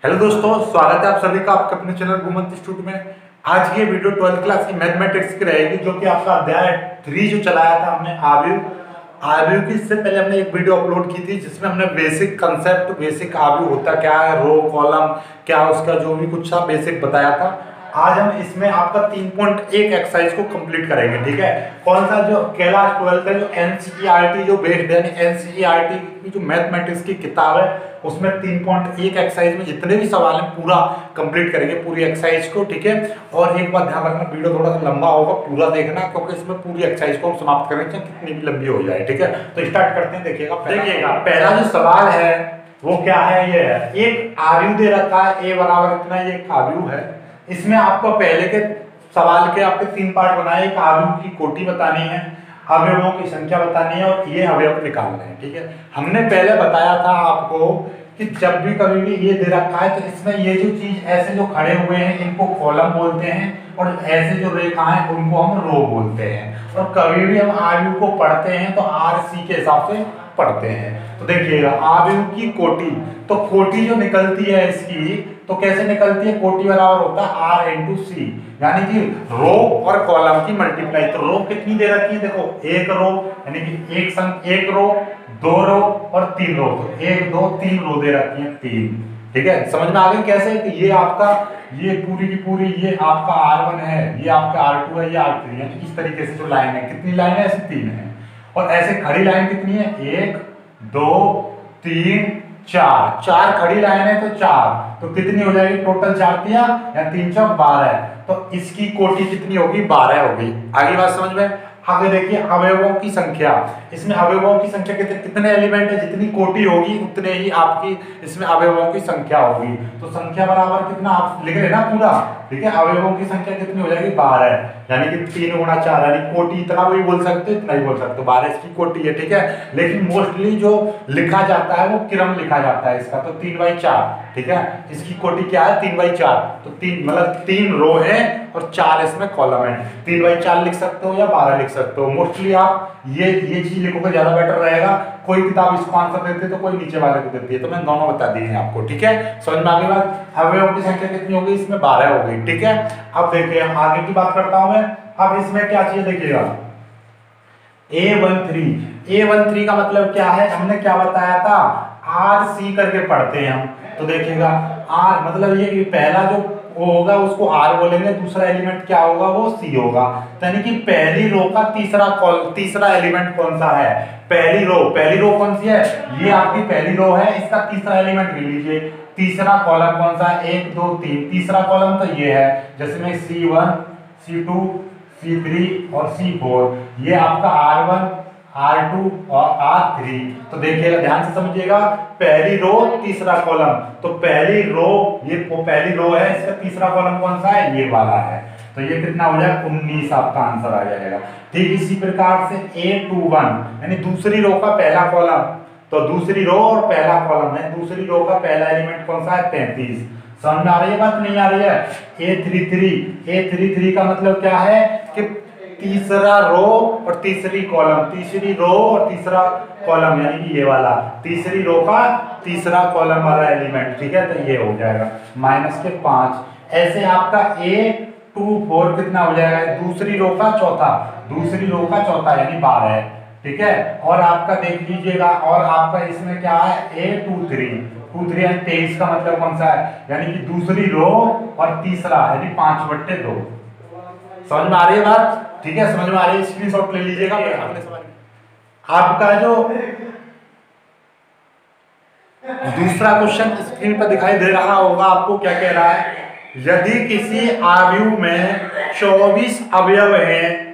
Hello दोस्तों, स्वागत है आप सभी का आपके अपने चैनल घुमंत इंस्टीट्यूट में। आज की ये वीडियो 12th क्लास की मैथमेटिक्स की रहेगी, जो कि आपका अध्याय 3 जो चलाया था हमने आव्यूह की। इससे पहले हमने एक वीडियो अपलोड की थी जिसमें हमने बेसिक कंसेप्ट, बेसिक आव्यूह होता क्या है, रो कॉलम क्या, उसका जो भी कुछ था बेसिक बताया था। आज हम इसमें आपका 3.1 एक्सरसाइज को कंप्लीट करेंगे। ठीक है, कौन सा जो क्लास 12 का जो एनसीईआरटी जो बेस्ड है, एनसीईआरटी की जो मैथमेटिक्स की किताब है उसमें 3.1 एक्सरसाइज में जितने भी सवाल हैं पूरा कंप्लीट करेंगे, पूरी एक्सरसाइज को। ठीक है, और एक बात ध्यान रखना, वीडियो थोड़ा सा लंबा होगा, पूरा देखना, क्योंकि इसमें पूरी एक्सरसाइज को हम समाप्त करेंगे चाहे कितनी भी लंबी हो जाए। ठीक है, तो स्टार्ट करते हैं। देखिएगा पहला जो सवाल है वो क्या है, ये है एक आव्यूह दे रखा है a बराबर इतना, ये एक आव्यूह है। इसमें आपको पहले के सवाल के आपके 3 पार्ट बनाए, एक आव्यूह की कोटि बतानी है, अवयवों की संख्या बतानी है और ये अवयव निकालने हैं। ठीक है, हमने पहले बताया था आपको कि जब भी कभी भी ये दे रखा है तो इसमें ये जो चीज ऐसे जो खड़े हुए हैं इनको कॉलम बोलते हैं, और ऐसे जो रेखा है उनको हम रो बोलते हैं। और कभी भी हम आव्यूह को पढ़ते हैं तो आर सी के हिसाब से पढ़ते हैं। तो देखिएगा आव्यूह की कोटि, तो कोटि जो निकलती है इसकी, तो कैसे निकलती है, कोटि बराबर होता है आर इंटू सी, यानी कि रो और कॉलम की मल्टीप्लाई। तो रो कितनी दे रखी है, देखो एक रो यानी कि एक रो, 2 रो और 3 रो। तो 1 2 3 रो दे रखी है, 3। ठीक है, समझ में आ गई कैसे कि ये आपका ये पूरी की पूरी ये आपका R1 है, ये आपका R2 है, ये R3 है। इस तरीके से जो लाइन है, कितनी लाइन है, ऐसे 3 है। और ऐसे खड़ी लाइन कितनी है, 1 2 3 4, 4 खड़ी लाइन है तो 4, तो कितनी हो जाएगी टोटल, 4 तिया या 3 चौक 12। तो इसकी कोटि कितनी होगी, 12 होगी। आगे बात समझ में। आगे देखिए अवयवों की संख्या, इसमें अवयवों की संख्या कितने एलिमेंट है, जितनी कोटि होगी उतने ही आपकी इसमें अवयवों की संख्या होगी। तो संख्या बराबर कितना आप लिख रहे ना पूरा। ठीक है, अवयवों की संख्या कितनी हो जाएगी, 12, यानी कि 3 गुणा 4, यानी कोटि इतना भी बोल सकते हो इतना ही बोल सकते हो, 12 इसकी कोटि है। ठीक है, लेकिन मोस्टली जो लिखा जाता है वो क्रम लिखा जाता है इसका, तो 3/4। ठीक है, इसकी कोटि क्या है, 3/4। तो 3 मतलब 3 रो है और 4 इसमें कॉलम है। 3/4 लिख सकते हो या 12 लिख सकते हो। मोस्टली आप ये चीज लिखोगे ज्यादा बेटर रहेगा। कोई किताब इसको आंसर देती है तो कोई नीचे वाले को देती है, तो मैं दोनों बता दी है आपको। ठीक है, समझ में आ गई बात। अवयवों की संख्या कितनी होगी, इसमें 12 हो गई। ठीक है, अब देखिए आगे की बात करता हूं मैं। अब इसमें क्या चाहिए, देखिएगा A13 का मतलब क्या है, हमने क्या बताया था, आर सी करके पढ़ते हैं हम। तो देखिएगा आर मतलब ये पहला जो वो होगा उसको आर बोलेंगे, दूसरा एलिमेंट क्या होगा, वो सी होगा। यानी कि पहली रो का तीसरा एलिमेंट कौन सा है, पहली रो कौन सी है, ये आपकी पहली रो है, इसका तीसरा एलिमेंट ले लीजिए। तीसरा कॉलम कौन सा है, 1 2 3, तीसरा कॉलम तो ये है, जैसे में C1 C2 C3 और C4, ये आपका R1 R2 और R3। तो देखिएगा ध्यान से समझिएगा, पहली रो तीसरा कॉलम, तो पहली रो पहली रो है, इसका तीसरा कॉलम कौन सा है, ये वाला है। तो ये कितना हो जाएगा, 19 आपका आंसर आ जाएगा। ठीक इसी प्रकार से A21 यानी दूसरी रो का पहला कॉलम, तो दूसरी रो और पहला कॉलम है, दूसरी रो का पहला एलिमेंट कौन सा है, 33। समझ में आ रही है बात, नहीं आ रही है। A33 का मतलब क्या है कि तीसरा रो और तीसरी कॉलम, तीसरी रो और तीसरा कॉलम, यानी कि ये वाला तीसरी रो का तीसरा कॉलम वाला एलिमेंट। ठीक है, तो ये हो जाएगा -5। ऐसे आपका A24 कितना हो जाएगा, दूसरी रो का चौथा यानी 12 है। ठीक है, और आपका देख लीजिएगा, और आपका इसमें क्या है, A23 यानी 23 का मतलब कौन सा है, यानी कि दूसरी रो और तीसरा यानी 5/2। समझ में आ रही है बात। ठीक है, समझ में आ रही है, स्क्रीनशॉट ले लीजिएगा। आपका जो दूसरा क्वेश्चन स्क्रीन पर दिखाई दे रहा होगा आपको, क्या कह रहा है, यदि किसी आव्यूह में 24 अवयव हैं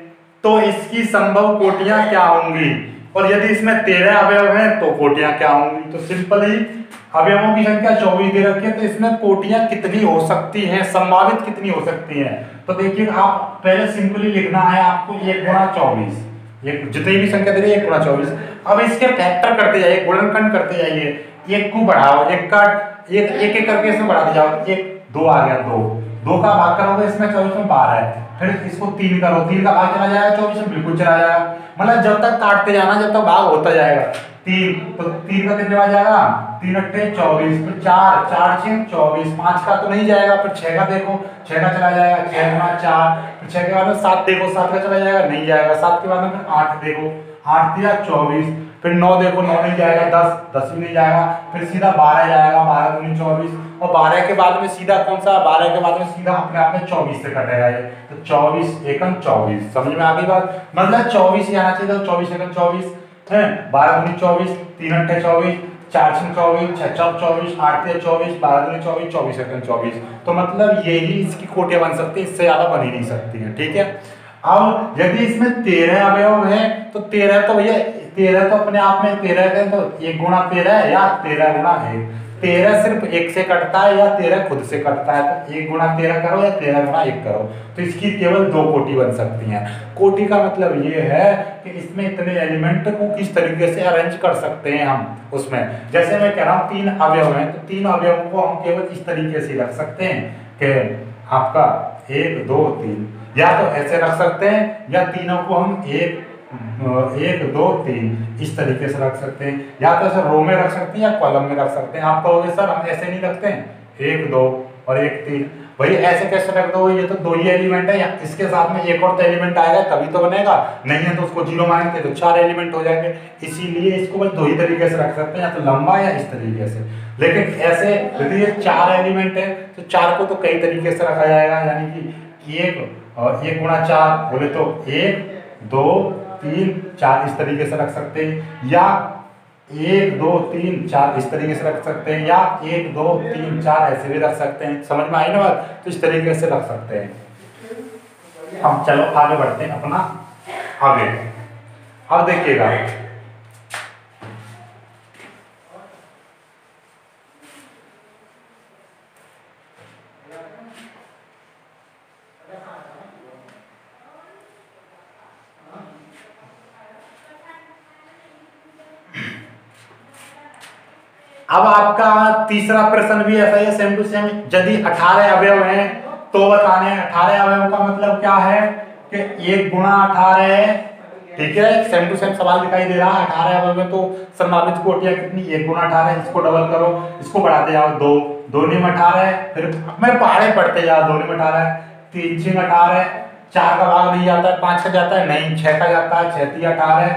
तो इसकी संभव कोटियां क्या होंगी, और यदि इसमें 13 अवयव हैं तो कोटियां क्या होंगी। तो सिंपल ही अवयवों की संख्या 24 दे रखी है, तो इसमें कोटियां कितनी हो सकती हैं, संभावित कितनी हो सकती हैं। तो देखिए आप पहले सिंपली लिखना है आपको 1 गुणा 24, जितनी भी संख्या दे रही है 1 गुणा 24। अब इसके फैक्टर करते जाइए, गुणनखंड करते जाइए, 1 को बढ़ाओ, एक करके इसमें बढ़ाते जाओ, 1 2 आ गया, 2 का भाग करोगे इसमें 24 में 12 है, फिर इसको 3 करो, 3 का भाग चला जाएगा 24 में बिल्कुल चला जाएगा। मतलब जब तक काटते जाना, जब तक भाग होता जाएगा। 3, तो 3 का कितने आ जाएगा, 3 अट्ठे 24, फिर 4, 4 6 24, 5 का तो नहीं जाएगा, फिर 6 का देखो, 6 का चला जाएगा, 6 गुना 4, फिर 6 के बाद में 7 देखो, 7 का चला जाएगा, नहीं जाएगा, 7 के बाद में फिर 8 देखो, 8 दिया 24, फिर 9 देखो, 9 नहीं जाएगा, 10, 10 भी नहीं जाएगा, फिर सीधा 12 जाएगा, 12 दूनी 24, और 12 के बाद में सीधा कौन सा, 12 के बाद में सीधा अपने आप में 24 से कटेगा ये, तो 24 एकम 24, समझ में आ गई बात, मतलब 24 ही आना चाहिए, तो 24 एकम 24 है, 12 दूनी 24, 3 अट्ठे 24, 4 6 24, 6 4 24, 8 3 24, 12 दूनी 24, 24 एकम 24, तो मतलब यही इसकी कोटियां बन सकती है, इससे ज्यादा बन ही नहीं सकती है, ठीक है। अब यदि इसमें 13 अवयव है तो 13 तो भैया 13 तो अपने आप में 13 है, तो 1 गुणा 13 है या 13 गुणा 1, 13 सिर्फ 1 से कटता है या 13 खुद से कटता है, तो 1 गुणा 13 करो या 13 गुणा 1 करो, तो इसकी केवल 2 कोटि बन सकती हैं। कोटि का मतलब ये है कि इसमें इतने एलिमेंट को किस तरीके से अरेंज कर सकते हैं हम उसमें, जैसे मैं कह रहा हूँ 3 अवयव हैं, तो 3 अवयवों को हम केवल इस तरीके से रख सकते हैं कि आपका 1 2 3, या तो ऐसे रख सकते हैं या तीनों को हम 1 2 3 इस तरीके से रख सकते हैं, या तो ऐसे रो में रख सकते हैं या कॉलम में रख सकते हैं। आप कहोगे सर हम ऐसे नहीं रखते हैं, 1 2 और 1 3, भाई ऐसे कैसे रख दो, ये तो 2 ही एलिमेंट है, या इसके साथ में एक और तो एलिमेंट आएगा तभी तो बनेगा, नहीं है तो उसको 0 मानेंगे तो 4 एलिमेंट हो जाएंगे, इसीलिए इसको बस 2 ही तरीके से रख सकते हैं, या तो लंबा या इस तरीके से। लेकिन ऐसे यदि ये 4 एलिमेंट है तो 4 को तो कई तरीके से रखा जाएगा, यानी कि 1 गुणा 4 बोले तो 1 2 3 4 इस तरीके से रख सकते हैं, या 1 2 3 4 इस तरीके से रख सकते हैं, या 1 2 3 4 ऐसे भी रख सकते हैं, समझ में आई ना बात, तो इस तरीके से रख सकते हैं। हम चलो आगे बढ़ते हैं अपना आगे। अब देखिएगा अब आपका तीसरा प्रश्न भी ऐसा ही है, सेम टू सेम, यदि 18 अवयव हैं तो बताने हैं। 18 अवयव का मतलब क्या है कि 1 गुणा 18, ठीक है, सेम टू सेम सवाल दिखाई दे रहा है। 18 अवयव में तो संभावित कोटियां कितनी, 1 गुणा 18, इसको डबल करो, इसको बढ़ाते जाओ, 2 2 में 18, फिर मैं पहाड़े पढ़ते जाओ, 2 में 18, 3 6 18, 4 का भाग नहीं जाता है, 5 का जाता है नहीं, 6 का जाता है, 6 3 18,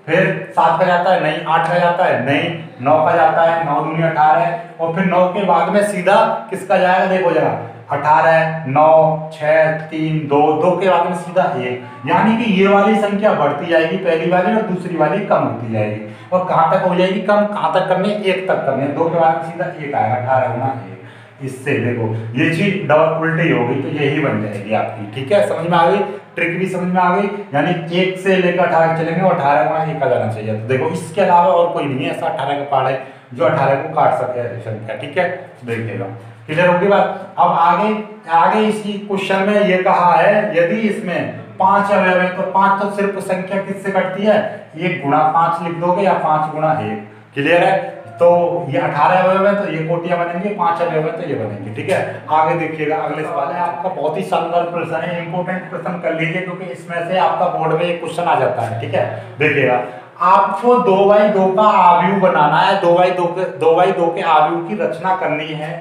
फिर 7 का जाता है नहीं, 8 का जाता है नहीं, 9 का जाता है, 9 दूनी 18, और फिर 9 के बाद में सीधा किसका जाएगा देखो जरा, 18 9 6 3 2 2 के बाद में सीधा 1, यानी कि ये वाली संख्या बढ़ती जाएगी, पहली वाली और दूसरी वाली कम होती जाएगी, और कहां तक हो जाएगी कम, कहां तक करने, 1 तक करने, 2 के बाद में सीधा 1 आएगा, 18 गुना 1। इससे देखो ये चीज डबल उल्टी होगी तो यही बन जाएगी आपकी, ठीक है, समझ में आ गई, ट्रिक भी समझ में आ गई, यानी 1 से लेकर 18 चलेंगे और 18 गुना 1 आ जाना चाहिए। तो देखो इसके अलावा और कोई नहीं है ऐसा 18 का पार्ट है जो 18 को काट सके संख्या, ठीक है, देखिएगा क्लियर होगी बात। अब आगे आगे इसी क्वेश्चन में ये कहा है यदि इसमें 5 अवयव है तो 5 तो सिर्फ संख्या किससे कटती है, 1 गुणा 5 लिख दोगे या 5 गुणा 1, क्लियर है। तो ये 18 अवयव है तो ये कोटियां बनेंगी, 5 अवयव है तो ये बनेंगी, ठीक है। आगे देखिएगा अगले सवाल है आपका, बहुत ही शानदार प्रश्न है, इंपॉर्टेंट प्रश्न कर लीजिए क्योंकि इसमें से आपका बोर्ड में एक क्वेश्चन आ जाता है, ठीक है। देखिएगा आपको 2x2 का आव्यूह बनाना है, 2x2 के आव्यूह की रचना करनी है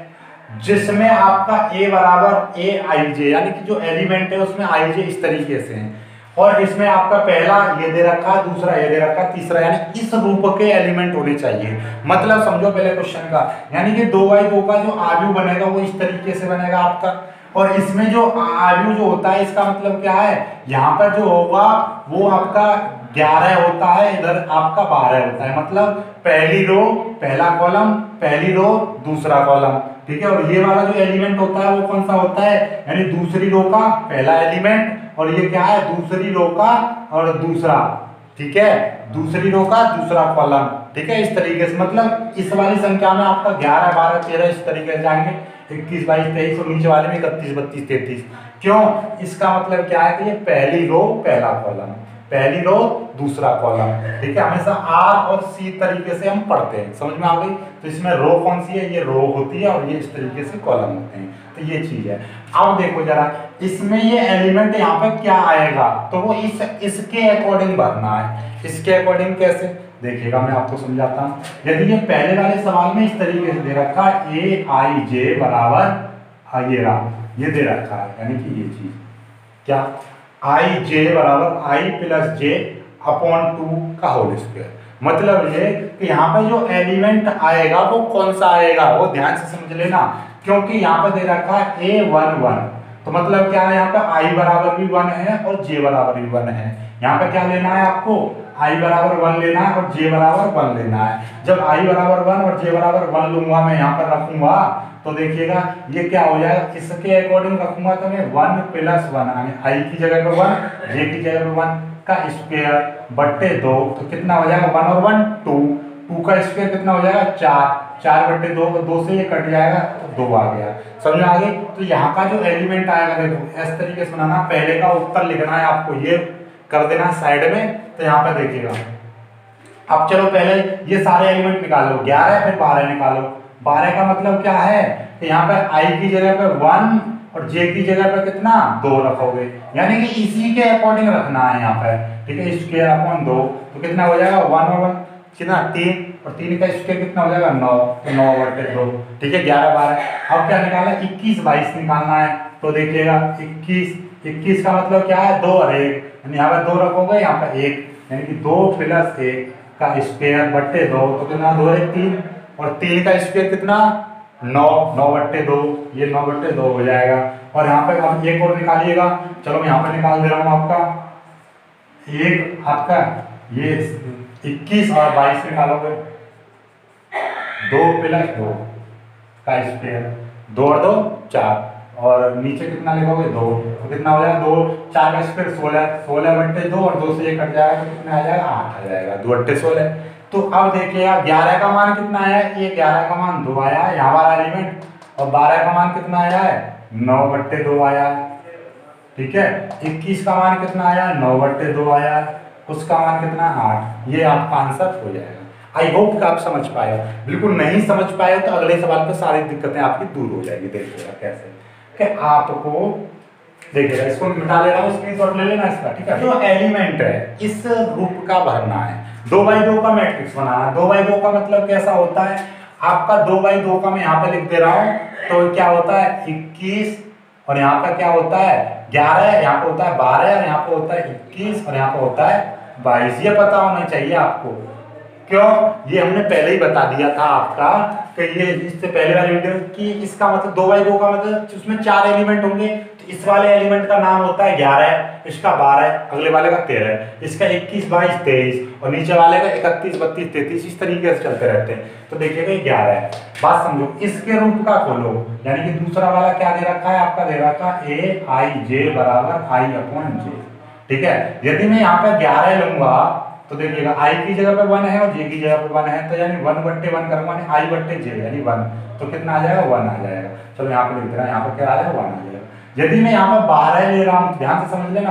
जिसमें आपका a बराबर a ij, यानी कि जो एलिमेंट है उसमें ij इस तरीके से है, और इसमें आपका पहला ये दे रखा है, दूसरा ये दे रखा है, तीसरा, यानी इस रूप के एलिमेंट होने चाहिए। मतलब समझो पहले क्वेश्चन का, यानी कि 2x2 का जो आव्यूह बनेगा वो इस तरीके से बनेगा आपका, और इसमें जो आव्यूह जो होता है इसका मतलब क्या है, यहाँ पर जो होगा वो आपका 11 होता है, इधर आपका 12 होता है, मतलब पहली रो पहला कॉलम, पहली रो दूसरा कॉलम, ठीक है। और ये वाला जो एलिमेंट होता है वो कौन सा होता है, यानी दूसरी रो का पहला एलिमेंट, और ये क्या है दूसरी रो का और दूसरा, ठीक है, दूसरी रो का दूसरा कॉलम, ठीक है, इस तरीके से। मतलब इस वाली संख्या में आपका 11 12 13 इस तरीके से जाएंगे, 21 22 23 और नीचे वाले में 31 32 33। क्यों, इसका मतलब क्या है कि ये पहली रो पहला कॉलम, पहली रो दूसरा कॉलम, ठीक है। हमेशा R और C तरीके से हम पढ़ते हैं, समझ में आ गई। तो इसमें रो कौन सी है, ये रो होती है, और ये इस तरीके से कॉलम होते हैं, तो ये चीज है। अब देखो जरा इसमें ये एलिमेंट यहाँ पे क्या आएगा, तो वो इसके अकॉर्डिंग भरना है। इसके अकॉर्डिंग कैसे, देखिएगा मैं आपको समझाता हूँ। यदि ये पहले वाले सवाल में इस तरीके से दे रखा है ए आई जे बराबर ये रहा, ये दे रखा है, यानी कि ये चीज क्या आई जे बराबर आई प्लस जे अपॉन 2 का होल स्क्वायर। मतलब ये कि यहाँ पर जो एलिमेंट आएगा वो कौन सा आएगा, वो ध्यान से समझ लेना, क्योंकि यहाँ पर दे रखा है ए 1 1, तो मतलब क्या है यहाँ पे आई बराबर भी 1 है और जे बराबर भी 1 है। यहाँ पे क्या लेना है आपको, आई बराबर 1 लेना है और जे बराबर 1 लेना है। जब आई बराबर 1 और जे बराबर 1 लूंगा मैं यहाँ पर रखूंगा तो देखिएगा ये क्या हो जाएगा, इसके अकॉर्डिंग रखूंगा तो मैं 1 प्लस 1 आई की जगह पर 1 जे की जगह पर 1 का स्क्वायर बट्टे 2, तो कितना हो जाएगा 1 और 1 2, 2 का स्क्वायर कितना हो जाएगा 4, 4 बट्टे 2, 2 से ये कट जाएगा तो 2 आ गया। समझ में आ गई। तो यहाँ का जो एलिमेंट आएगा देखो इस तरीके से बनाना, पहले का उत्तर लिखना है आपको, ये कर देना साइड में। तो यहाँ पे देखिएगा अब चलो पहले ये सारे एलिमेंट निकालो, 11 फिर 12 निकालो। 12 का मतलब क्या है कि यहाँ पे आई की जगह पे 1 और जे की जगह पे कितना 2 रखोगे, यानी कि इसी के अकॉर्डिंग रखना है यहाँ पे, ठीक है। स्क्वायर अपॉन 2 तो कितना हो जाएगा 1 और 1 कितना 3 और 3 का स्क्वायर कितना हो जाएगा 9, तो 9 बटे 2, ठीक है 11 12। अब क्या निकालना है 21 22 निकालना है। तो देखिएगा 21 का मतलब क्या है 2 और 1, यहाँ पे 2 रखोगे यहाँ पे 1, यानी कि 2 प्लस 1 का स्क्वायर बट्टे 2, तो कितना 2 है 3 और 3 का स्क्वायर कितना 9, 9 बट्टे 2, ये 9 बट्टे 2 हो जाएगा। और यहाँ पे आप एक और निकालिएगा, चलो मैं यहाँ पे निकाल दे रहा हूँ आपका, एक आपका ये 21 और 22 निकालोगे 2 प्लस 2 का स्क्वायर, 2 और 2 4 और नीचे कितना लिखोगे 2, तो कितना हो जाएगा 2 4 का स्क्वायर 16, 16 बट्टे 2 और 2 से ये कट जाएगा तो कितना आ जाएगा 8 आ जाएगा, 2 बट्टे 16। तो अब देखिएगा 11 का मान कितना आया है, ये 11 का मान 2 आया है यहाँ वाला एलिमेंट, और 12 का मान कितना आया है 9 बट्टे 2 आया है, ठीक है। 21 का मान कितना आया है 9 बट्टे 2 आया है, उसका मान कितना 8, ये आपका आंसर हो जाएगा। आई होप कि आप समझ पाए, बिल्कुल नहीं समझ पाए तो अगले सवाल पे सारी दिक्कतें आपकी दूर हो जाएगी। देखिएगा कैसे कि आपको देखिएगा, इसको मिटा ले रहा हूँ, स्क्रीनशॉट ले लेना इसका, ठीक है। जो एलिमेंट है इस रूप का भरना है, 2x2 का मैट्रिक्स बनाना। 2x2 का मतलब कैसा होता है, आपका 2x2 का मैं यहाँ पे लिख दे रहा हूँ, तो क्या होता है 21 और यहाँ पे क्या होता है 11, यहाँ पे होता है 12 और यहाँ पे होता है 21 और यहाँ पे होता है 22। ये पता होना चाहिए आपको, क्यों, ये हमने पहले ही बता दिया था आपका कि ये इससे पहले वाले वीडियो की, इसका मतलब 2x2 का मतलब उसमें 4 एलिमेंट होंगे, तो इस वाले एलिमेंट का नाम होता है 11, इसका 12, अगले वाले का 13, इसका 21 22 23 और नीचे वाले का 31 32 33, इस तरीके से चलते रहते हैं। तो देखिएगा 11 है, बात समझो। इसके रूप का खोलो, यानी कि दूसरा वाला क्या दे रखा है आपका, दे रखा है ए आई जे बराबर आई अपॉन जे, ठीक है। यदि मैं यहाँ पे 11 लूंगा तो देखिएगा आई की जगह पे 1 है और जे की जगह पे 1 है, तो यानी 1 बट्टे 1 करूंगा, आई बट्टे जे यानी 1, तो कितना आ जाएगा 1 आ जाएगा। चलो यहाँ पे लिख दे रहा है, यहाँ पे क्या आ जाएगा 1 आ जाएगा। यदि मैं यहाँ पे 12 ले रहा हूँ, ध्यान से समझ लेना,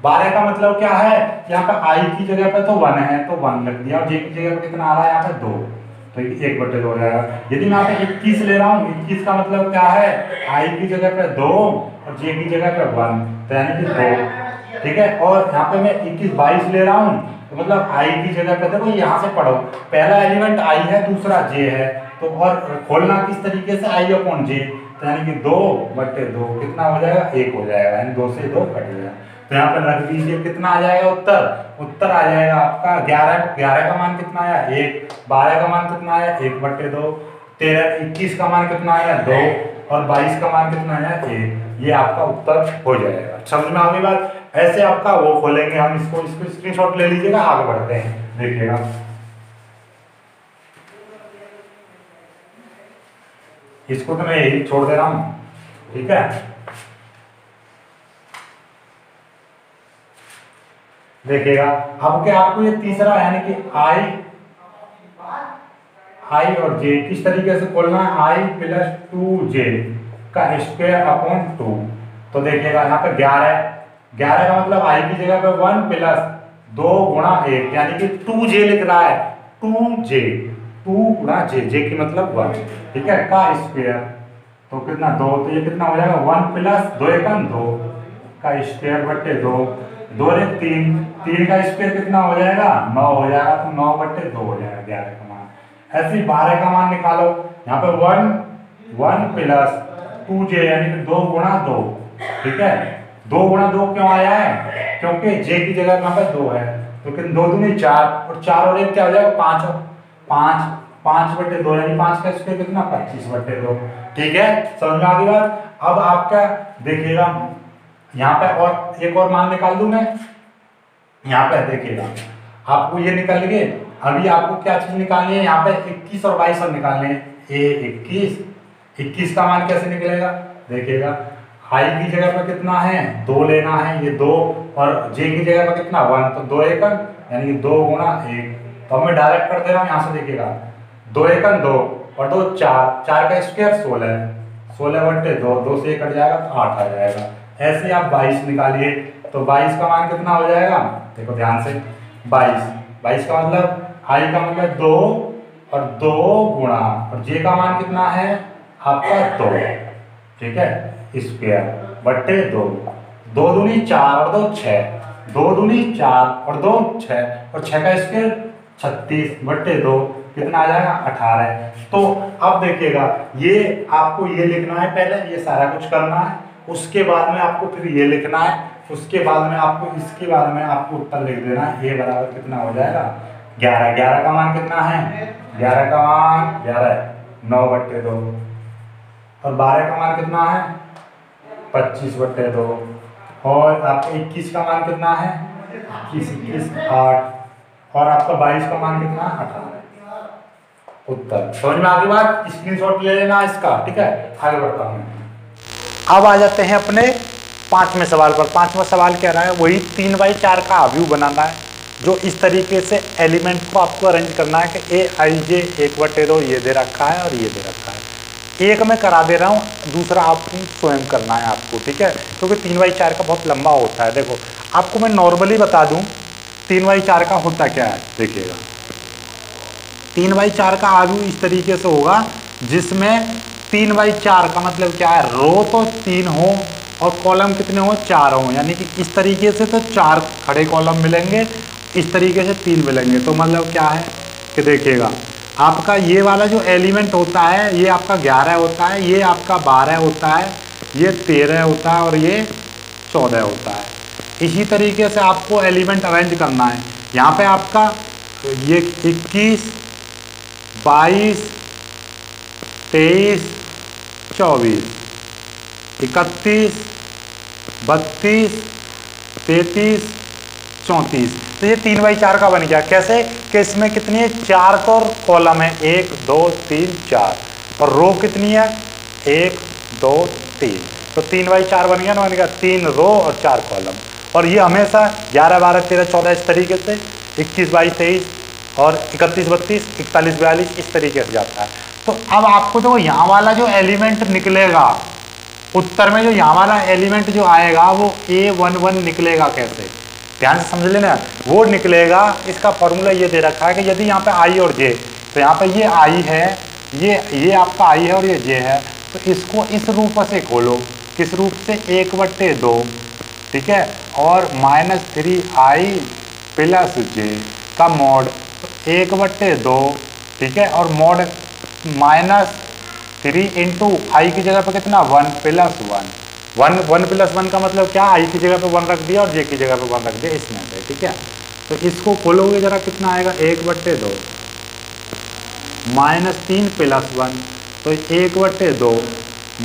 12 का मतलब क्या है, यहाँ पे आई की जगह पे तो 1 है तो 1 लिख दिया, और जे की जगह पे कितना आ रहा है यहाँ पे 2, तो 1 बट्टे 2 हो जाएगा। यदि मैं यहाँ पे 21 ले रहा हूँ, 21 का मतलब क्या है, आई की जगह पे 2 और जे की जगह पे 1, तो यानी कि 2, ठीक है। और यहाँ पे मैं 21 22 ले रहा हूँ, तो मतलब आई की जगह पे देखो यहाँ से पढ़ो, पहला एलिमेंट आई है दूसरा जे है, तो और खोलना किस तरीके से आई अपॉन जे, तो यानी कि 2 बट्टे 2 कितना हो जाएगा 1 हो जाएगा, यानी 2 से 2 कट जाएगा। तो यहाँ पर रख दीजिए, कितना आ जाएगा उत्तर आ जाएगा आपका 11 का मान कितना आया 1, 12 का मान कितना आया 1 बट्टे 2, 21 का मान कितना आया 2 और 22 का मान कितना आया 1, ये आपका उत्तर हो जाएगा। समझ में आ गई बात। ऐसे आपका वो खोलेंगे हम, इसको स्क्रीनशॉट ले लीजिएगा, आगे बढ़ते हैं। देखिएगा इसको तो मैं यही छोड़ दे रहा हूं, ठीक है। देखिएगा अब क्या आपको ये तीसरा यानी कि आई और जे किस तरीके से खोलना है, आई प्लस 2j का स्क्वायर अपॉन 2। तो देखिएगा यहाँ पे 11 का मतलब आई की जगह पे 1 प्लस 2 गुणा 1, यानी कि 2j लिख रहा है, 2j 2 गुणा जे की मतलब 1, ठीक है, का स्क्वायर, तो कितना 2, तो ये कितना हो जाएगा 1 प्लस 2 एकम 2 का स्क्वायर बट्टे 2, 2 ने 3, 3 का स्क्वायर कितना हो जाएगा 9 हो जाएगा, तो 9/2 हो जाएगा 11 का मान। ऐसे ही 12 का मान निकालो, यहाँ पे 1 प्लस 2j यानी कि 2 गुणा 2, ठीक है। 2 गुणा 2 क्यों आया है, क्योंकि j की जगह यहाँ पे 2 है, तो कितने 2 दूनी 4 और 4 और 1 क्या हो जाएगा 5, 5/2 यानी 5 का स्क्वायर कितना 25/2, ठीक है। समझ में आ गई बात। अब आपका देखिएगा यहाँ पे और एक और मान निकाल दूं मैं, यहाँ पे देखिएगा आपको ये निकल गए। अभी आपको क्या चीज निकालनी है, यहाँ पे 21 और 22 और निकालने हैं। ए 21 का मान कैसे निकलेगा, देखिएगा i की जगह पर कितना है 2 लेना है, ये 2 और j की जगह पर कितना 1, तो 2 एकम यानी कि 2 गुणा 1। तो मैं डायरेक्ट कर दे रहा हूँ, यहाँ से देखिएगा 2 एकम 2 और 2 4, 4 का स्क्वायर 16/2, 2 से कट जाएगा तो 8 आ जाएगा। ऐसे आप 22 निकालिए, तो 22 का मान कितना हो जाएगा, देखो ध्यान से 22 का मतलब i का मतलब 2 और 2 गुणा और j का मान कितना है आपका 2, ठीक है, स्क्वायर/2, 2 दूनी 4 और 2 6, 2 दूनी 4 और 2 6 और 6 का स्क्वायर 36/2 कितना आ जाएगा 18। तो अब देखिएगा ये आपको ये लिखना है, पहले ये सारा कुछ करना है, उसके बाद में आपको फिर ये लिखना है, उसके बाद में आपको इसके बाद में आपको उत्तर लिख देना है। ये बराबर कितना हो जाएगा 11, 11 का मान कितना है 11 का मान 11 9/2 और 12 का मान कितना है 25/2 और आपका 21 का मान कितना है 21 8 और आपका 22 का मान कितना है 18। उत्तर समझ में आ गई बात, स्क्रीनशॉट ले लेना इसका, ठीक है। आगे बढ़ता हूँ। अब आ जाते हैं अपने 5वें सवाल पर। 5वां सवाल कह रहा है वही 3/4 का अवयव बनाना है, जो इस तरीके से एलिमेंट को आपको अरेंज करना है कि ए आई जे 1/2 ये दे रखा है और ये दे रखा है। एक मैं करा दे रहा हूँ, दूसरा आपको स्वयं करना है आपको, ठीक है, क्योंकि 3/4 का बहुत लंबा होता है। देखो आपको मैं नॉर्मली बता दूं 3/4 का होता क्या है, देखिएगा 3/4 का अवयव इस तरीके से होगा जिसमें 3/4 का मतलब क्या है, रो तो 3 हो और कॉलम कितने हो 4 हो, यानी कि इस तरीके से तो 4 खड़े कॉलम मिलेंगे, इस तरीके से 3 मिलेंगे। तो मतलब क्या है कि देखिएगा आपका ये वाला जो एलिमेंट होता है ये आपका 11 होता है, ये आपका 12 होता है, ये 13 होता है और ये 14 होता है। इसी तरीके से आपको एलिमेंट अरेंज करना है। यहाँ पे आपका ये 21 22 23 24 31 32 33 34, तो ये 3/4 का बन गया। कैसे कि इसमें कितनी है 4 तो कॉलम है 1 2 3 4 और रो कितनी है 1 2 3, तो 3/4 बन गया ना, बन गया 3 रो और 4 कॉलम। और ये हमेशा 11 12 13 14 इस तरीके से 21 22 23 और 31 32 41 42 इस तरीके से जाता है। तो अब आपको तो यहाँ वाला जो एलिमेंट निकलेगा उत्तर में, जो यहाँ वाला एलिमेंट जो आएगा वो A11 निकलेगा। कैसे, ध्यान से समझ लेना, वो निकलेगा। इसका फॉर्मूला ये दे रखा है कि यदि यहाँ पे I और J, तो यहाँ पे ये I है, ये आपका I है और ये J है, तो इसको इस रूप से खोलो, किस रूप से 1/2, ठीक है, और -3I + J का मॉड 1/2, ठीक है, और मॉड -3 × I की जगह पे कितना 1 + 1 1 + 1 का मतलब क्या, I की जगह पे 1 रख दिया और J की जगह पे 1 रख दिया इसमें से, ठीक है। तो इसको खोलोगे जरा कितना आएगा 1/2 -3 + 1, तो 1/2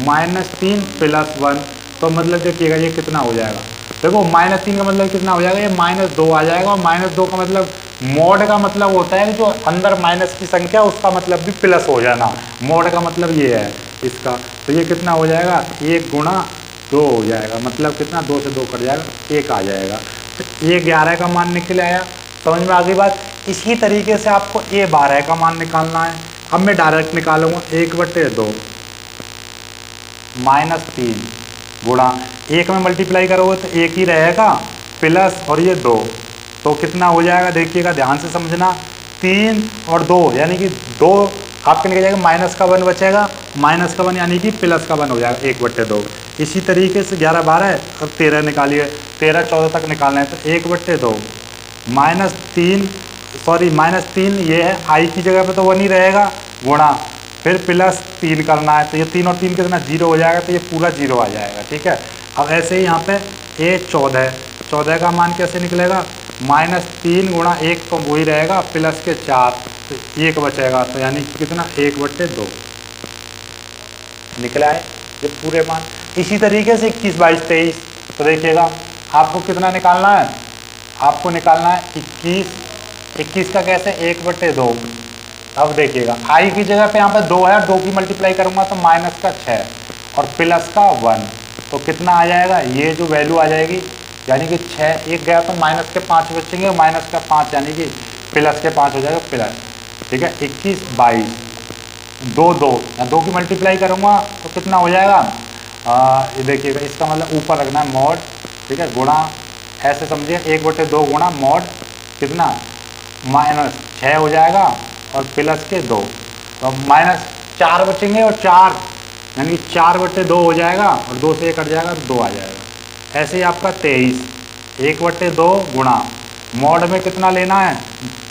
-3 + 1, तो मतलब देखिएगा ये कितना हो जाएगा। देखो -3 का मतलब कितना हो जाएगा, ये -2 आ जाएगा। और -2 का मतलब मॉड का मतलब होता है जो अंदर माइनस की संख्या उसका मतलब भी प्लस हो जाना, मॉड का मतलब ये है इसका। तो ये कितना हो जाएगा 1 × 2 हो जाएगा, मतलब कितना 2 से 2 कट जाएगा 1 आ जाएगा। तो ये 11 का मान निकल आया, समझ में आ गई बात। इसी तरीके से आपको ये 12 का मान निकालना है। अब मैं डायरेक्ट निकालूंगा 1/2 -3 गुणा 1 में मल्टीप्लाई करोगे तो 1 ही रहेगा प्लस और ये 2, तो कितना हो जाएगा देखिएगा ध्यान से समझना 3 और 2 यानी कि 2 आपके निकल जाएगा माइनस का 1 बचेगा, माइनस का 1 यानी कि प्लस का 1 हो जाएगा 1/2। इसी तरीके से 11 12 और 13 निकालिए, 13 14 तक निकालना है तो 1/2 -3 ये है, आई की जगह पे तो 1 ही रहेगा, गुणा फिर +3 करना है तो ये 3 और 3 कितना 0 हो जाएगा, तो ये पूरा 0 आ जाएगा। ठीक है, अब ऐसे ही यहाँ पे ये 14 का मान कैसे निकलेगा, -3 गुणा 1 तो वही रहेगा प्लस के 4 तो 1 बचेगा, तो यानी कितना 1/2 निकला है ये पूरे मान। इसी तरीके से 21 22 23 तो देखिएगा आपको कितना निकालना है, आपको निकालना है 21 का कैसे 1/2। अब देखिएगा आई की जगह पे यहाँ पे 2 है, 2 की मल्टीप्लाई करूंगा तो माइनस का 6 और प्लस का 1 तो कितना आ जाएगा, ये जो वैल्यू आ जाएगी यानी कि 6 1 गया तो माइनस के 5 बचेंगे, माइनस का 5 यानी कि प्लस के 5 हो जाएगा प्लस। ठीक है, 21 22 2 या 2 की मल्टीप्लाई करूंगा तो कितना हो जाएगा, ये देखिएगा इसका मतलब ऊपर रखना है मॉड। ठीक है, गुणा ऐसे समझिए 1/2 गुणा मॉड कितना -6 हो जाएगा और प्लस के 2 तो -4 बचेंगे और 4 यानी 4/2 हो जाएगा और 2 से 1 कट जाएगा तो 2 आ जाएगा। ऐसे ही आपका 23 1/2 गुणा मॉड में कितना लेना है,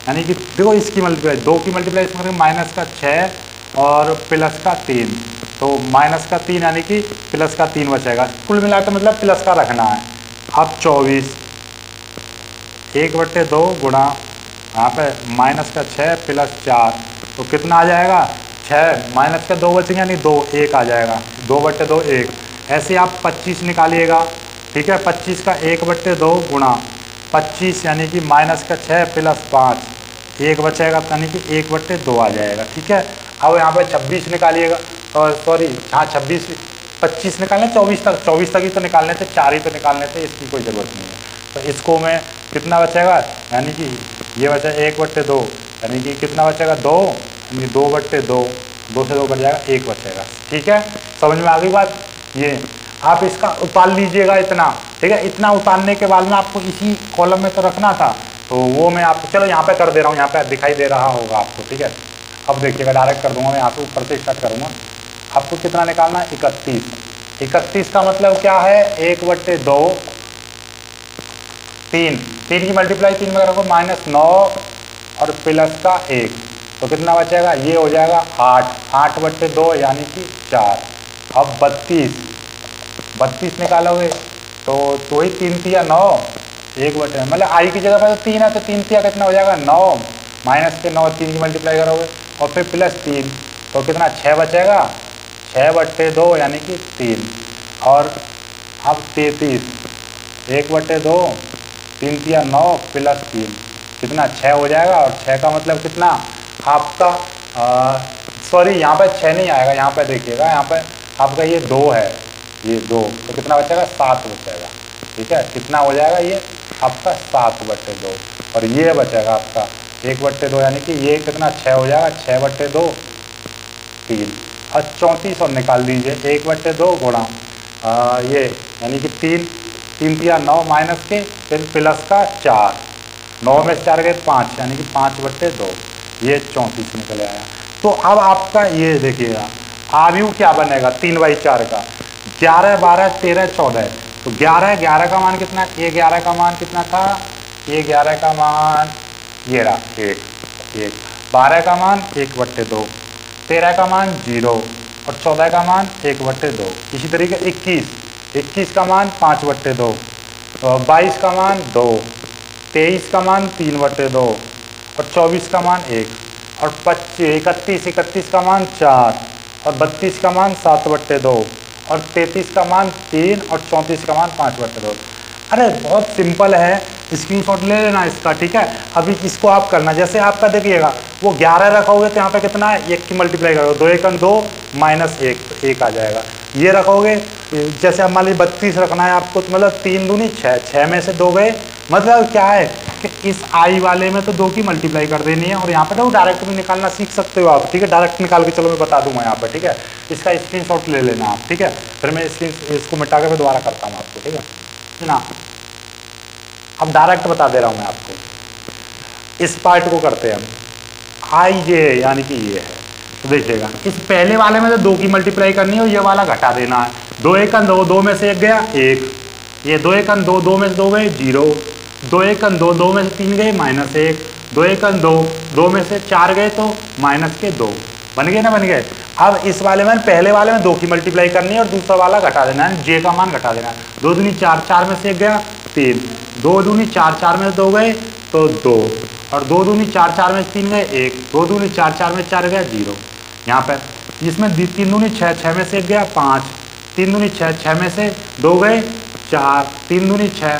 यानी कि देखो इसकी मल्टीप्लाई 2 की मल्टीप्लाई इसमें माइनस का 6 और प्लस का 3 तो माइनस का 3 यानी कि प्लस का 3 बचेगा, कुल मिलाकर मतलब प्लस का रखना है। अब 24 1/2 गुणा यहाँ पे माइनस का 6 प्लस 4 तो कितना आ जाएगा, 6 माइनस का 2 बचेंगे यानी 2 1 आ जाएगा, 2/2 1। ऐसे आप 25 निकालिएगा। ठीक है, 25 का 1/2 गुणा 25 यानी कि माइनस का 6 प्लस 5 1 बचेगा यानी कि 1/2 आ जाएगा। ठीक है, अब यहाँ पे 26 निकालिएगा, सॉरी हाँ 25 निकालने 24 तक ही तो निकालने थे, 4 ही तो निकालने थे, इसकी कोई ज़रूरत नहीं है। तो इसको में कितना बचेगा, यानी कि ये बचा 1/2 यानी कि कितना बचेगा 2 यानी 2/2 2 से 2 कट जाएगा 1 बचेगा। ठीक है, समझ में आ गई बात। ये आप इसका उतार लीजिएगा इतना। ठीक है, इतना उतारने के बाद में आपको इसी कॉलम में तो रखना था, तो वो मैं आपको चलो यहाँ पे कर दे रहा हूँ, यहाँ पे दिखाई दे रहा होगा आपको। ठीक है, अब देखिएगा डायरेक्ट कर दूंगा मैं, यहाँ पे ऊपर से स्टार्ट करूँगा। आपको कितना निकालना है 31 का मतलब क्या है 1/2 3 की मल्टीप्लाई 3 में रखो -9 और प्लस का 1 तो कितना बचेगा, ये हो जाएगा 8/2 यानी कि 4। अब 32 निकालोगे तो ही 3 तिया 9 1/2 मतलब आई की जगह पर तो 3 है तो 3 तिया कितना हो जाएगा 9 माइनस के 9 3 की मल्टीप्लाई करोगे और फिर +3 तो कितना 6 बचेगा 6/2 यानी कि 3। और अब 33 1/2 3 तिया 9 +3 कितना 6 हो जाएगा, और 6 का मतलब कितना आपका सॉरी यहाँ पे 6 नहीं आएगा, यहाँ पे देखिएगा यहाँ पे आपका ये 2 है, ये 2 तो कितना बचेगा 7 बचेगा। ठीक है, कितना हो जाएगा ये आपका 7/2 और ये बचेगा आपका 1/2 यानी कि ये कितना 6 हो जाएगा 6/2 3 और 34 और निकाल दीजिए 1/2 गुणा ये यानी कि 3 तिया 9 माइनस के फिर प्लस का 4 9 में 4 गए 5 यानी कि 5/2 ये 34 निकल आया। तो अब आपका ये देखिएगा आयु क्या बनेगा 3/4 का 11 12 13 14 तो 11 का मान कितना, ये 11 का मान कितना था, ये 11 का मान ये रहा 1 12 का मान 1/2 13 का मान 0 और 14 का मान 1/2। इसी तरीके 21 का मान 5/2 22 का मान 2 23 का मान 3/2 और 24 का मान 1 और 31 का मान 4 और 32 का मान 7/2 और 33 का मान 3 और 34 का मान 5/2। अरे बहुत सिंपल है, स्क्रीनशॉट ले लेना इसका। ठीक है, अभी इसको आप करना, जैसे आपका देखिएगा वो 11 रखोगे तो यहाँ पे कितना है 1 की मल्टीप्लाई करोगे 2 1 2 -1 तो 1 आ जाएगा। ये रखोगे जैसे अब मान लीजिए 32 रखना है आपको तो मतलब 3 दूनी 6 में से 2 गए, मतलब क्या है कि इस आई वाले में तो 2 की मल्टीप्लाई कर देनी है और यहाँ पे तो डायरेक्ट भी निकालना सीख सकते हो आप। ठीक है, डायरेक्ट निकाल के चलो मैं बता दूंगा यहाँ पर। ठीक है, इसका स्क्रीनशॉट ले लेना आप। ठीक है, फिर मैं इसको मिटा के मैं दोबारा करता हूँ आपको। ठीक है ना, अब डायरेक्ट बता दे रहा हूँ मैं आपको। इस पार्ट को करते हैं हम, आई ये है यानी कि ये है तो देखिएगा इस पहले वाले में तो 2 की मल्टीप्लाई करनी है और ये वाला घटा देना है। 2 1 2, 2 में से 1 गया 1, ये 2 1 2, 2 में से 2 गए 0, 2 1 2, 2 में से 3 गए -1, 2 1 2, 2 में से 4 गए तो -2 बन गए ना, बन गए। अब इस वाले में पहले वाले में 2 की मल्टीप्लाई करनी है और दूसरा वाला घटा देना है, जे का मान घटा देना है। 2 दूनी 4, 4 में से 1 गया 3, 2 दूनी 4, 4 में से 2 गए तो 2, और 2 दूनी 4, 4 में से 3 गए 1, 2 दूनी 4, 4 में 4 गया 0। यहाँ पर इसमें 3 दूनी 6, 6 में से 1 गया 5, 3 दूनी 6, 6 में से 2 गए 4, 3 दूनी 6,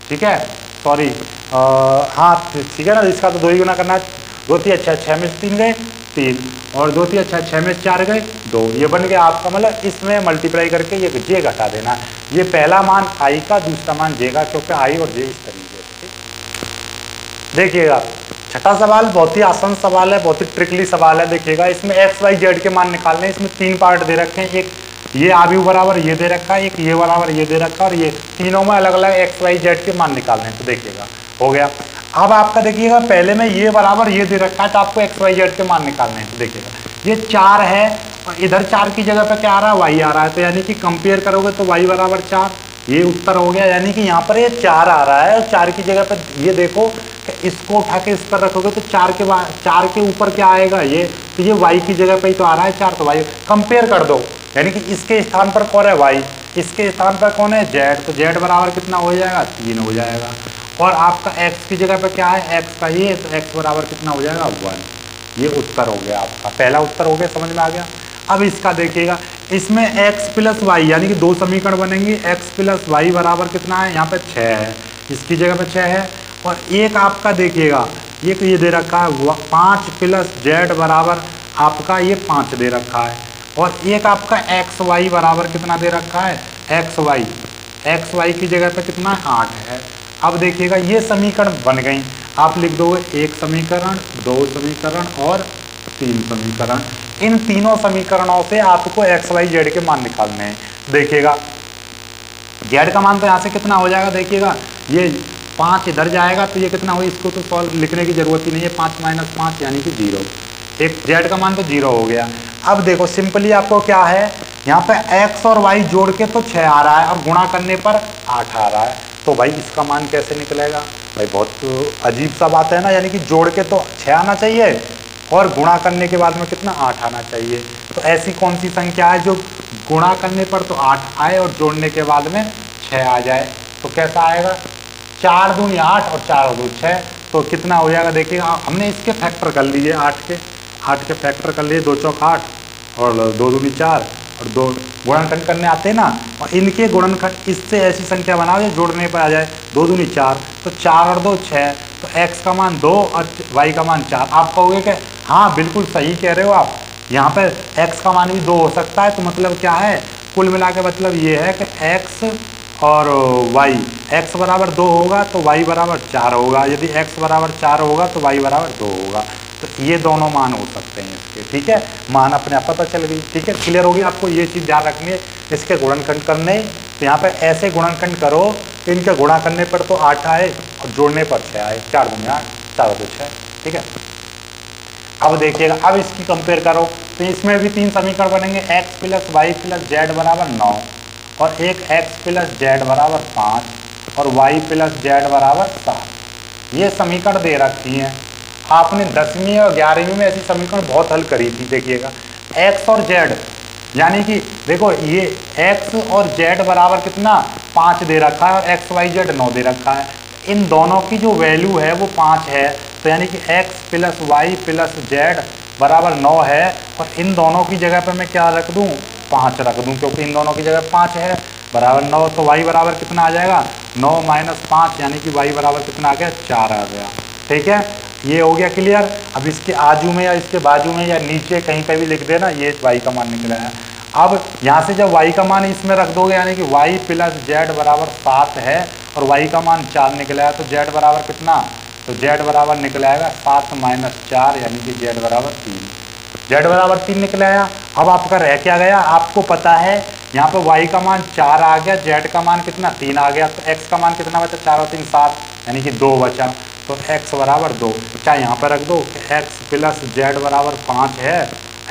ठीक है, सॉरी हाँ ठीक है ना, इसका तो 2 ही गुना करना है। 2 3 6, 6 में से 3 गए 3, और 2 3 6 में से 4 गए 2, ये बन गया आपका। मतलब इसमें मल्टीप्लाई करके ये जे घटा देना है। ये पहला मान आई का, दूसरा मान जे का, क्योंकि आई और जे इस तरीके से। देखिएगा छठा सवाल बहुत ही आसान सवाल है, बहुत ही ट्रिकली सवाल है। देखिएगा इसमें एक्स वाई जेड के मान निकालने, इसमें 3 पार्ट दे रखे हैं, एक ये आव्यूह बराबर ये दे रखा है, एक ये बराबर ये दे रखा है, और ये तीनों में अलग अलग एक्स वाई जेड के मान निकालने हैं। तो देखिएगा हो गया। अब आपका देखिएगा पहले में ये बराबर ये दे रखा है, तो आपको एक्स वाई जेड के मान निकालने हैं। तो देखिएगा ये 4 है और इधर 4 की जगह पे क्या आ रहा है, वाई आ रहा है, तो यानी कि कंपेयर करोगे तो वाई बराबर 4, ये उत्तर हो गया। यानी कि यहाँ पर ये 4 आ रहा है और 4 की जगह पर ये देखो कि इसको उठा के इस पर रखोगे तो 4 के ऊपर क्या आएगा, ये तो ये y की जगह पे ही तो आ रहा है 4, तो y कंपेयर कर दो। यानी कि इसके स्थान पर कौन है y, इसके स्थान पर कौन है z, तो z बराबर कितना हो जाएगा 3 हो जाएगा। और आपका x की जगह पर क्या है, x का ये, तो x बराबर कितना हो जाएगा 1। ये उत्तर हो गया आपका, पहला उत्तर हो गया, समझ में आ गया। अब इसका देखिएगा इसमें x प्लस वाई यानी कि 2 समीकरण बनेंगे। x प्लस वाई बराबर कितना है, यहाँ पे 6 है, इसकी जगह पे 6 है। और एक आपका देखिएगा ये दे रखा है 5 प्लस जेड बराबर आपका ये 5 दे रखा है। और एक आपका एक्स वाई बराबर कितना दे रखा है, एक्स वाई की जगह पे कितना 8 है। अब देखिएगा ये समीकरण बन गई, आप लिख दोगे 1 समीकरण, 2 समीकरण और 3 समीकरण। इन तीनों समीकरणों से आपको एक्स वाई जेड के मान निकालने हैं। देखिएगा जेड का मान तो यहाँ से कितना हो जाएगा, देखिएगा ये 5 इधर जाएगा तो ये कितना हो, इसको तो सॉल्व लिखने की जरूरत ही नहीं है, 5 - 5 यानी कि 0। एक जेड का मान तो 0 हो गया। अब देखो सिंपली आपको क्या है, यहाँ पे x और y जोड़ के तो 6 आ रहा है और गुणा करने पर 8 आ रहा है। तो भाई इसका मान कैसे निकलेगा, भाई बहुत अजीब सा बात है ना। यानी कि जोड़ के तो 6 आना चाहिए और गुणा करने के बाद में कितना 8 आना चाहिए। तो ऐसी कौन सी संख्या है जो गुणा करने पर तो 8 आए और जोड़ने के बाद में 6 आ जाए। तो कैसा आएगा, 4 दूनी 8 और 4 दूनी 6, तो कितना हो जाएगा। देखिएगा हमने इसके फैक्टर कर लिए, 8 के फैक्टर कर लिए, 2 चौक 8 और 2 दूनी 4 और 2 गुणनखंड करने आते हैं ना, और इनके गुणनखंड इससे ऐसी संख्या बनाओ जो जोड़ने पर आ जाए। 2 दूनी 4, तो 4 और 2 6, तो x का मान 2 और y का मान 4। आप कहोगे कि हाँ बिल्कुल सही कह रहे हो आप, यहाँ पर x का मान भी 2 हो सकता है। तो मतलब क्या है, कुल मिला के मतलब ये है कि x और y, x बराबर 2 होगा तो y बराबर 4 होगा, यदि x बराबर 4 होगा तो y बराबर 2 होगा। तो ये दोनों मान हो सकते हैं इसके, ठीक है। मान अपने आप पता चल गई, ठीक है, क्लियर होगी। आपको ये चीज़ ध्यान रखनी है, इसके गुणनखंड करने, तो यहाँ पे ऐसे गुणनखंड करो कि इनके गुणा करने पर तो 8 आए और जोड़ने पर 6 आए। 4 दूनी 8, 4 दूनी 6, ठीक है। अब देखिएगा, अब इसकी कंपेयर करो तो इसमें भी 3 समीकरण बनेंगे, x plus Y plus Z बराबर 9 और एक x प्लस जेड बराबर 5 और y प्लस जेड बराबर 7। ये समीकरण दे रखी हैं। आपने 10वीं और 11वीं में ऐसी समीकरण बहुत हल करी थी। देखिएगा x और z, यानी कि देखो ये x और z बराबर कितना 5 दे रखा है और एक्स वाई जेड 9 दे रखा है। इन दोनों की जो वैल्यू है वो 5 है, तो यानी कि x plus Y plus Z बराबर 9 है। और इन दोनों की जगह पर मैं क्या रख दूँ, 5 रख दूँ, क्योंकि इन दोनों की जगह 5 है बराबर 9। तो y बराबर कितना आ जाएगा, 9 - 5, यानी कि y बराबर कितना आ गया, 4 आ गया। ठीक है, ये हो गया क्लियर। अब इसके आजू में या इसके बाजू में या नीचे कहीं पे भी लिख देना, ये y का मान निकला है। अब यहाँ से जब y का मान इसमें रख दोगे, यानी कि y प्लस जेड बराबर 7 है और y का मान 4 निकला है, तो z बराबर कितना, तो z बराबर निकला आएगा 7 - 4, यानी कि z बराबर 3। z बराबर 3 निकला आया। अब आपका रह क्या गया, आपको पता है यहाँ पे y का मान 4 आ गया, z का मान कितना 3 आ गया, तो x का मान कितना बचा, 4 और 3 7, यानी कि 2 बचा। तो x बराबर 2, चाहे यहाँ पर रख दो कि x प्लस जेड बराबर 5 है,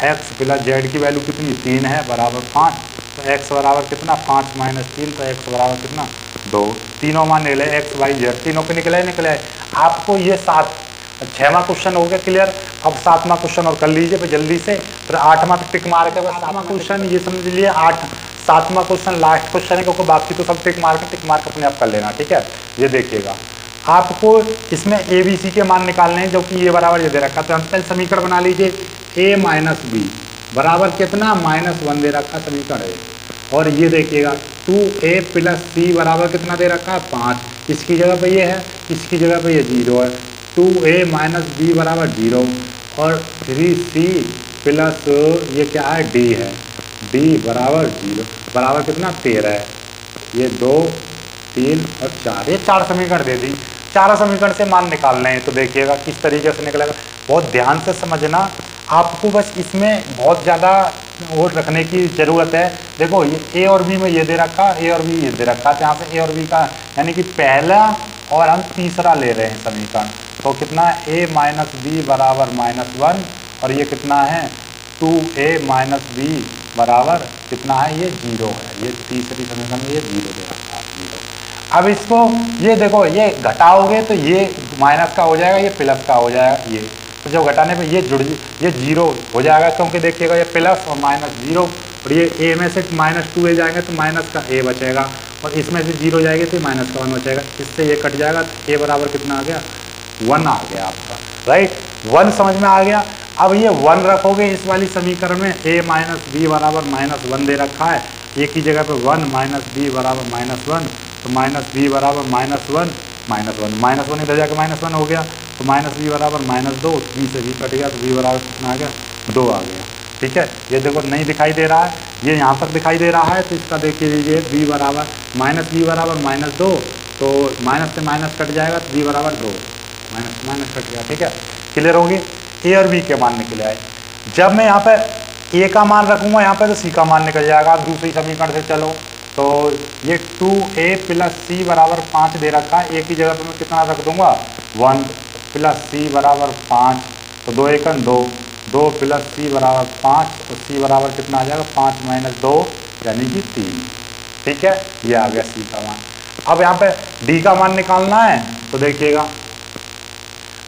एक्स प्लस जेड की वैल्यू कितनी 3 है बराबर 5, तो एक्स बराबर कितना 5 माइनस 3, तो एक्स बराबर कितना 2। तीनों मान निकले एक्स वाई जेड, तीनों के निकले। आपको ये 6वां क्वेश्चन हो गया क्लियर। अब 7वां क्वेश्चन और कर लीजिए फिर जल्दी से, फिर 8वां तक टिक मार के बस 7वां क्वेश्चन ये समझ लीजिए 7वां क्वेश्चन लास्ट क्वेश्चन है, क्योंकि बाकी तो सब टिक मार के अपने आप कर लेना, ठीक है। ये देखिएगा आपको इसमें ए बी सी के मान निकालने हैं, जो कि ये बराबर ये दे रखा, तो हम पहले समीकरण बना लीजिए ए माइनस बी बराबर कितना -1 दे रखा समीकरण है। और ये देखिएगा 2a प्लस सी बराबर कितना दे रखा है 5, इसकी जगह पे ये है, इसकी जगह पे ये 0 है। 2a माइनस बी बराबर 0 और 3c प्लस ये क्या है d है, d बराबर 0 बराबर कितना 13 है। ये 2 3 और 4, ये 4 समीकरण दे दी। 4 समीकरण से मान निकालने हैं, तो देखिएगा किस तरीके से निकलेगा, बहुत ध्यान से समझना। आपको बस इसमें बहुत ज़्यादा वो रखने की ज़रूरत है। देखो ये ए और बी में ये दे रखा, ए और बी ये दे रखा, तो यहाँ से ए और बी का यानी कि पहला और हम तीसरा ले रहे हैं समीकरण, तो कितना ए माइनस बी बराबर -1 और ये कितना है 2a माइनस बी बराबर कितना है ये 0 है। ये तीसरी समीकरण में ये 0 दे रखा है 0। अब इसको ये देखो ये घटाओगे तो ये माइनस का हो जाएगा, ये प्लस का हो जाएगा, ये तो जब घटाने पे ये 0 हो जाएगा, क्योंकि देखिएगा ये प्लस और -0 और ये ए में से -2a जाएंगे तो माइनस का a बचेगा, और इसमें से 0 जाएगी तो माइनस का 1 बचेगा, इससे ये कट जाएगा तो a बराबर कितना आ गया 1 आ गया आपका, राइट। 1 समझ में आ गया। अब ये 1 रखोगे इस वाली समीकरण में, a माइनस बी बराबर -1 दे रखा है, a की जगह पे 1 माइनस बी बराबर -1, तो माइनस बी बराबर -1 इधर जाकर -1 हो गया, तो माइनस बी बराबर -2, बी से बी कट गया तो बी बराबर कितना आ गया 2 आ गया, ठीक है। ये देखो नहीं दिखाई दे रहा है, ये यहाँ तक दिखाई दे रहा है, तो इसका देखिए लीजिए बी बराबर -2, तो माइनस से माइनस कट जाएगा तो बी बराबर 2, माइनस कट गया, ठीक है। क्लियर होगी। ए और बी के मान निकले आए। जब मैं यहाँ पर ए का मान रखूँगा यहाँ पर तो सी का मान निकल जाएगा। आप दूसरी समीकरण से चलो, तो ये 2a प्लस सी बराबर 5 दे रखा है, ए की जगह पर मैं कितना रख दूंगा 1 प्लस सी बराबर 5, तो 2 1 2, 2 प्लस सी बराबर 5, तो सी बराबर कितना आ जाएगा 5 माइनस 2 यानी कि 3, ठीक है। ये आ गया सी का मान। अब यहाँ पे डी का मान निकालना है, तो देखिएगा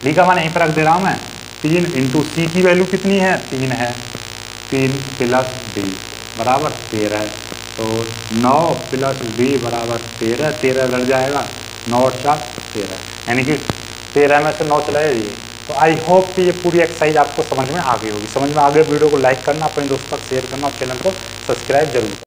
डी का मान यहीं पर रख दे रहा हूँ मैं, 3 इंटू सी की वैल्यू कितनी है 3 है, 3 प्लस डी बराबर 13 है, तो 9 प्लस बी बराबर 13, 13 लड़ जाएगा, 9 और 4 13, यानी कि 13 में से 9 चला जाइए। तो आई होप कि ये पूरी एक्सरसाइज आपको समझ में आ गई होगी। समझ में आ गई वीडियो को लाइक करना, अपने दोस्तों तक शेयर करना और चैनल को सब्सक्राइब जरूर करना।